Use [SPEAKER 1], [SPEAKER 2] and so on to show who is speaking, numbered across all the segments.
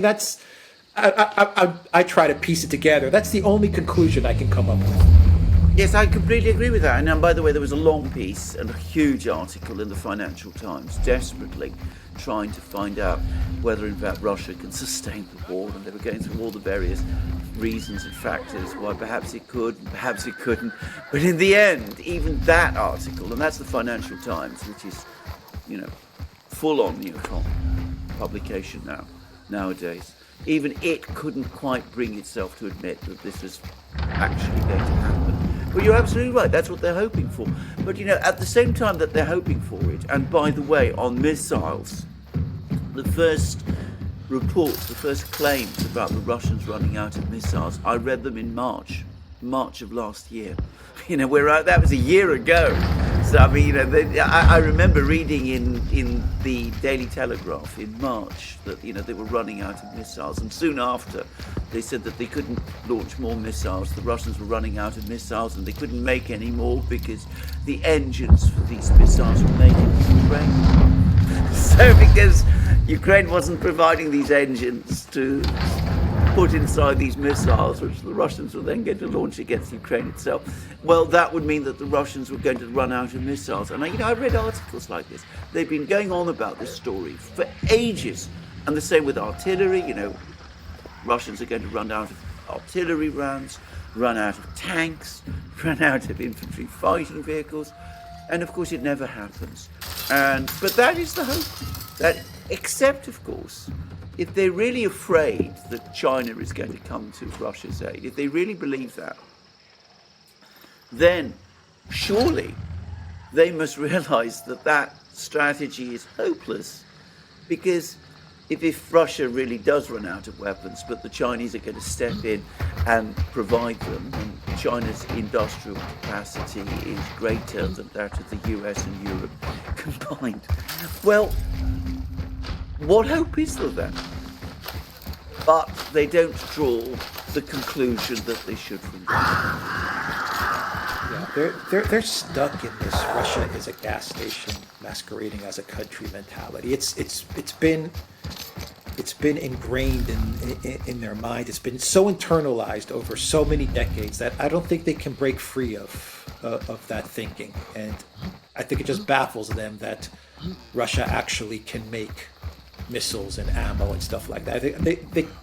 [SPEAKER 1] That's I try to piece it together. That's the only conclusion I can come up with.
[SPEAKER 2] Yes, I completely agree with that. And by the way, there was a long piece and a huge article in the Financial Times desperately trying to find out whether, in fact, Russia can sustain the war. And they were going through all the various reasons and factors why perhaps it could and perhaps it couldn't. But in the end, even that article, and that's the Financial Times, which is, full on neocon publication nowadays, even it couldn't quite bring itself to admit that this was actually going to happen. But you're absolutely right, that's what they're hoping for. But at the same time that they're hoping for it, and by the way, on missiles, the first reports, the first claims about the Russians running out of missiles, I read them in March of last year. That was a year ago. So I remember reading in the Daily Telegraph in March that they were running out of missiles, and soon after they said that they couldn't launch more missiles. The Russians were running out of missiles, and they couldn't make any more because the engines for these missiles were made in Ukraine. So because Ukraine wasn't providing these engines to put inside these missiles, which the Russians were then going to launch against Ukraine itself, well, that would mean that the Russians were going to run out of missiles. And I read articles like this. They've been going on about this story for ages. And the same with artillery. Russians are going to run out of artillery rounds, run out of tanks, run out of infantry fighting vehicles. And of course, it never happens. But that is the hope. Except, of course, if they're really afraid that China is going to come to Russia's aid, if they really believe that, then surely they must realize that strategy is hopeless. Because if Russia really does run out of weapons, but the Chinese are going to step in and provide them, and China's industrial capacity is greater than that of the US and Europe combined, well, what hope is there then? But they don't draw the conclusion that they should from that.
[SPEAKER 1] Yeah, they're stuck in this Russia is a gas station masquerading as a country mentality. It's been ingrained in their mind. It's been so internalized over so many decades that I don't think they can break free of that thinking. And I think it just baffles them that Russia actually can make missiles and ammo and stuff like that.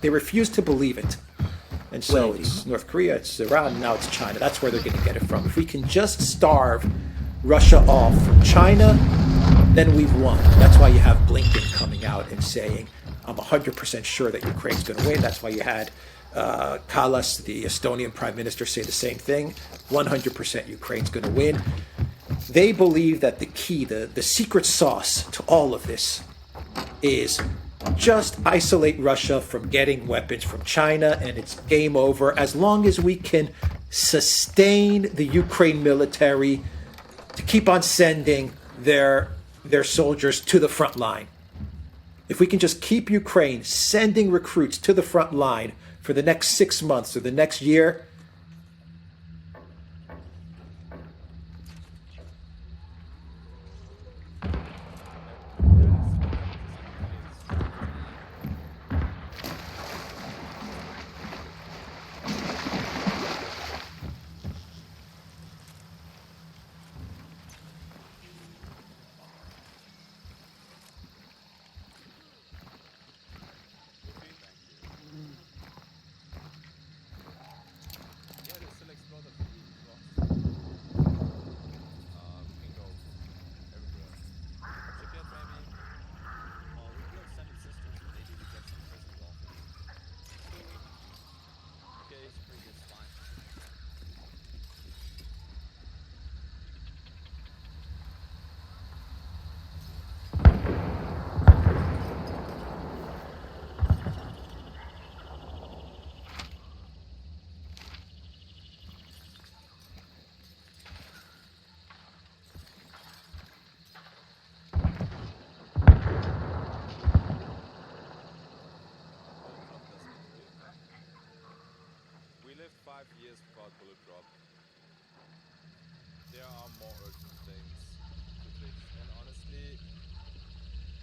[SPEAKER 1] They refuse to believe it. And so it's North Korea, it's Iran, and now it's China. That's where they're going to get it from. If we can just starve Russia off from China, then we've won. That's why you have Blinken coming out and saying, I'm 100% sure that Ukraine's going to win. That's why you had Kallas, the Estonian prime minister, say the same thing. 100% Ukraine's going to win. They believe that the key, the secret sauce to all of this is just isolate Russia from getting weapons from China, and it's game over. As long as we can sustain the Ukraine military to keep on sending their soldiers to the front line. If we can just keep Ukraine sending recruits to the front line for the next 6 months or the next year,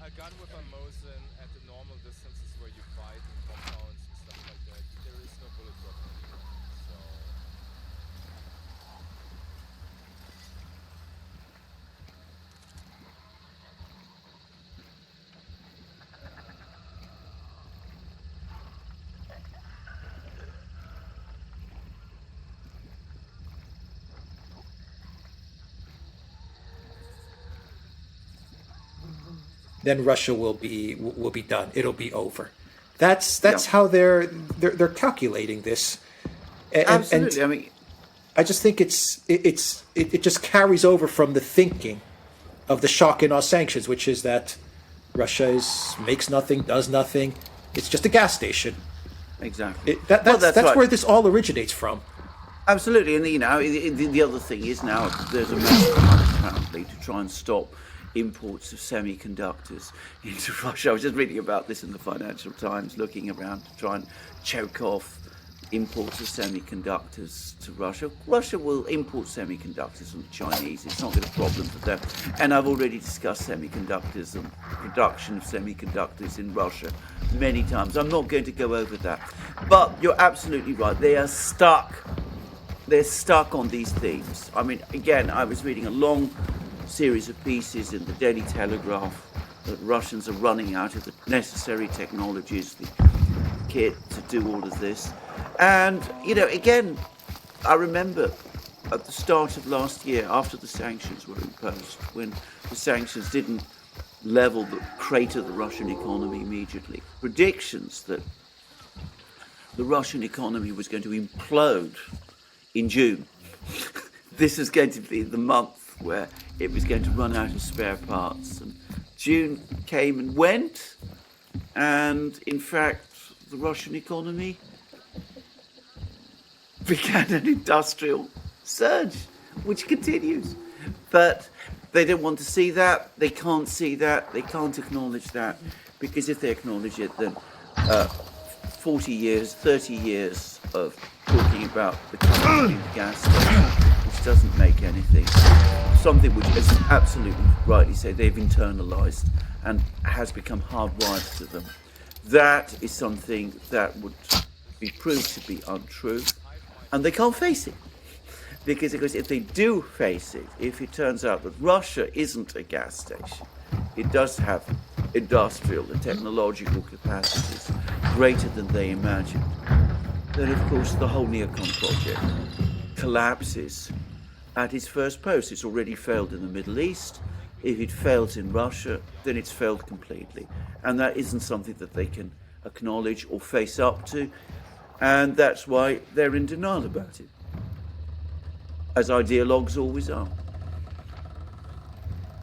[SPEAKER 3] a gun with a Mosin at the normal distances where you fight in compounds and stuff like that, there is no bullet drop anymore. So
[SPEAKER 1] then Russia will be done. It'll be over. That's
[SPEAKER 2] Yeah,
[SPEAKER 1] how they're calculating this, and
[SPEAKER 2] absolutely. I mean,
[SPEAKER 1] I just think it just carries over from the thinking of the shock and awe sanctions, which is that Russia makes nothing, does nothing. It's just a gas station.
[SPEAKER 2] exactly. Well,
[SPEAKER 1] That's
[SPEAKER 2] that's right.
[SPEAKER 1] where this all originates from.
[SPEAKER 2] Absolutely, and the other thing is now there's a massive plan apparently to try and stop imports of semiconductors into Russia. I was just reading about this in the Financial Times, looking around to try and choke off imports of semiconductors to Russia. Russia will import semiconductors from the Chinese. It's not going to be a problem for them. And I've already discussed semiconductors and production of semiconductors in Russia many times. I'm not going to go over that. But you're absolutely right. They are stuck. They're stuck on these themes. I mean, again, I was reading a long series of pieces in the Daily Telegraph that Russians are running out of the necessary technologies, the kit to do all of this. And, again, I remember at the start of last year, after the sanctions were imposed, when the sanctions didn't crater the Russian economy immediately, predictions that the Russian economy was going to implode in June. This is going to be the month where it was going to run out of spare parts. And June came and went, and in fact, the Russian economy began an industrial surge, which continues. But they don't want to see that, they can't see that, they can't acknowledge that, because if they acknowledge it, then 40 years, 30 years of talking about the country in the gas station, which doesn't make anything, something which, as you absolutely rightly say, they've internalized and has become hardwired to them. That is something that would be proved to be untrue, and they can't face it. Because if they do face it, if it turns out that Russia isn't a gas station, it does have industrial and technological capacities greater than they imagined, then of course the whole neocon project collapses at its first post. It's already failed in the Middle East. If it fails in Russia, then it's failed completely. And that isn't something that they can acknowledge or face up to. And that's why they're in denial about it, as ideologues always are.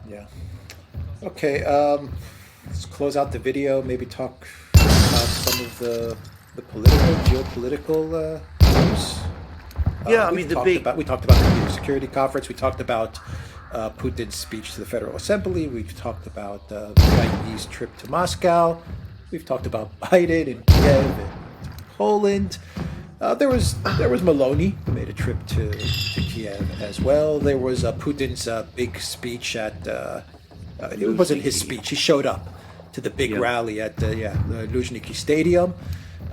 [SPEAKER 1] Yeah. Okay. Let's close out the video. Maybe talk about some of the geopolitical news.
[SPEAKER 2] Yeah, I mean,
[SPEAKER 1] We talked about the Munich Security Conference. We talked about Putin's speech to the Federal Assembly. We've talked about the Chinese trip to Moscow. We've talked about Biden and Kiev and Poland. There was Maloney, who made a trip to Kiev as well. There was Putin's big speech at. It wasn't his speech. He showed up to the big rally at the Luzhniki Stadium.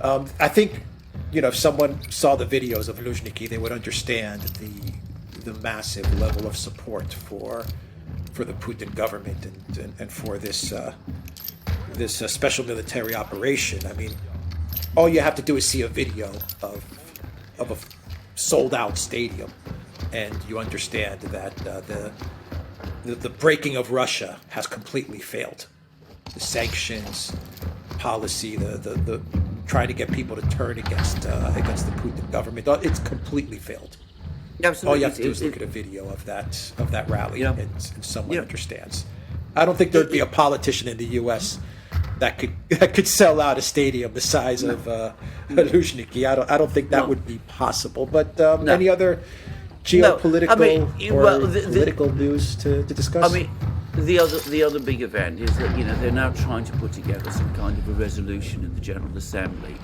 [SPEAKER 1] I think, if someone saw the videos of Luzhniki, they would understand the massive level of support for the Putin government and for this special military operation. I mean, all you have to do is see a video of a sold out stadium, and you understand that the breaking of Russia has completely failed. The sanctions policy, the trying to get people to turn against the Putin government, it's completely failed.
[SPEAKER 2] Absolutely.
[SPEAKER 1] All you have to do is look at a video of that rally, and someone understands. I don't think there'd be a politician in the U.S. that could sell out a stadium the size of Luzhniki. I don't think that would be possible. But any other geopolitical political news to discuss?
[SPEAKER 2] I mean, the other big event is that they're now trying to put together some kind of a resolution in the General Assembly,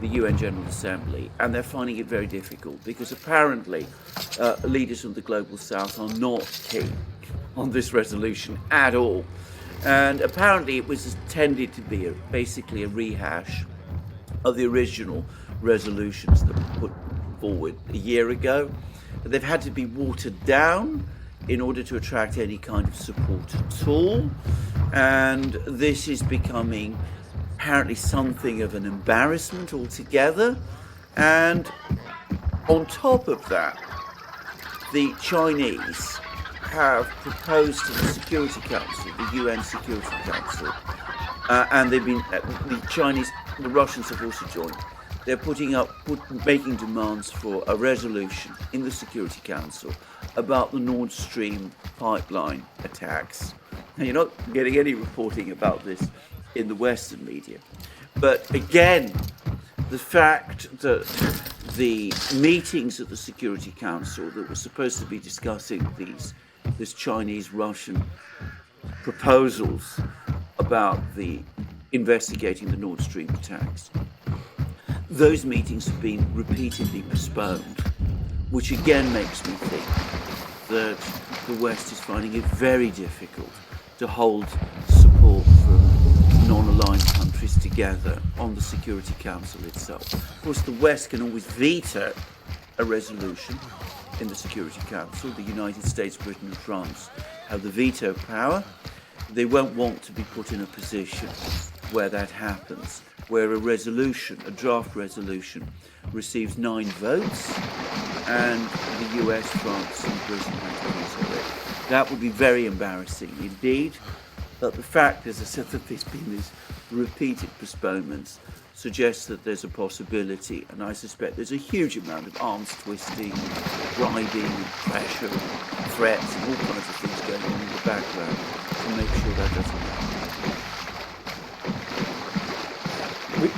[SPEAKER 2] the UN General Assembly, and they're finding it very difficult because apparently leaders from the global south are not keen on this resolution at all. And apparently it was intended to be basically a rehash of the original resolutions that were put forward a year ago. But they've had to be watered down in order to attract any kind of support at all. And this is becoming apparently something of an embarrassment altogether. And on top of that, the Chinese have proposed to the Security Council, the UN Security Council, and they've been the Russians have also joined. They're making demands for a resolution in the Security Council about the Nord Stream pipeline attacks. Now, you're not getting any reporting about this in the Western media, but again, the fact that the meetings of the Security Council that were supposed to be discussing this Chinese-Russian proposals about investigating the Nord Stream attacks, those meetings have been repeatedly postponed, which again makes me think that the West is finding it very difficult to hold support from non-aligned countries together on the Security Council itself. Of course, the West can always veto a resolution in the Security Council. The United States, Britain and France have the veto power. They won't want to be put in a position where that happens, where a draft resolution, receives 9 votes and the US, France and Britain have to veto it. That would be very embarrassing indeed. But the fact, as I said, that there's been these repeated postponements suggests that there's a possibility, and I suspect there's a huge amount of arms twisting, bribing, pressure, threats, and all kinds of things going on in the background to make sure that doesn't happen.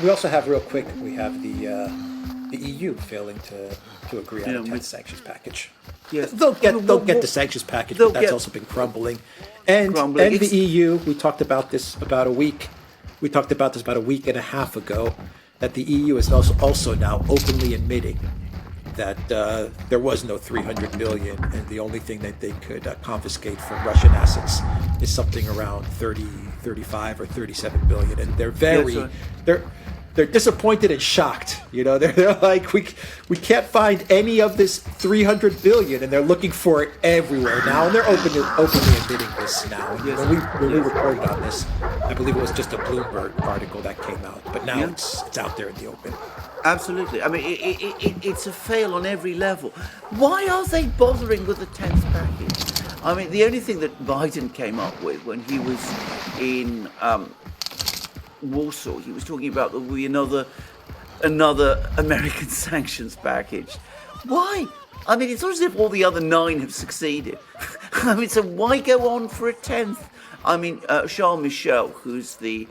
[SPEAKER 1] We also have, real quick, we have the EU failing to agree on a 10th sanctions package.
[SPEAKER 2] Yes.
[SPEAKER 1] They'll get the sanctions package, but that's also been crumbling. And the EU, we talked about this about a week. We talked about this about a week and a half ago, that the EU is also now openly admitting that there was no 300 billion, and the only thing that they could confiscate from Russian assets is something around 35 or 37 billion, and they're disappointed and shocked. They're like, we can't find any of this 300 billion, and they're looking for it everywhere now, and they're openly admitting this now. When we reported on this, I believe it was just a Bloomberg article that came out, but now it's out there in the open.
[SPEAKER 2] Absolutely. I mean, it's a fail on every level. Why are they bothering with the 10th package? I mean, the only thing that Biden came up with when he was in Warsaw, he was talking about there will be another American sanctions package. Why? I mean, it's not as if all the other 9 have succeeded. I mean, so why go on for a 10th? I mean, Charles Michel, who's the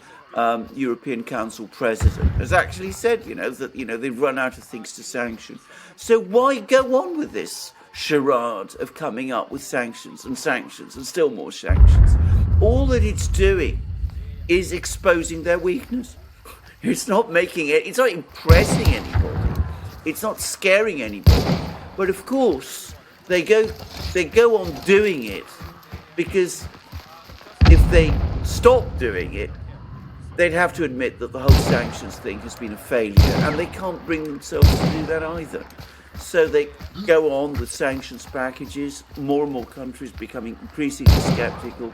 [SPEAKER 2] European Council president, has actually said, that they've run out of things to sanction. So why go on with this charade of coming up with sanctions and still more sanctions? All that it's doing is exposing their weakness. It's not it's not impressing anybody. It's not scaring anybody. But of course, they go on doing it because if they stop doing it, they'd have to admit that the whole sanctions thing has been a failure, and they can't bring themselves to do that either. So they go on with sanctions packages, more and more countries becoming increasingly skeptical.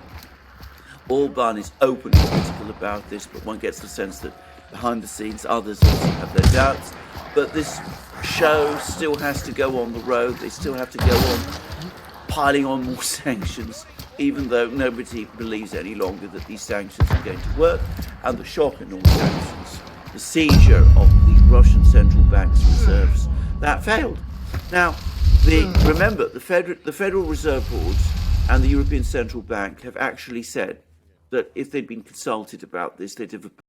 [SPEAKER 2] Orban is openly critical about this, but one gets the sense that behind the scenes others also have their doubts. But this show still has to go on the road. They still have to go on piling on more sanctions, even though nobody believes any longer that these sanctions are going to work. And the shock in all sanctions, the seizure of the Russian central bank's reserves, that failed. Now, remember, the Federal Reserve Board and the European Central Bank have actually said that if they'd been consulted about this, they'd have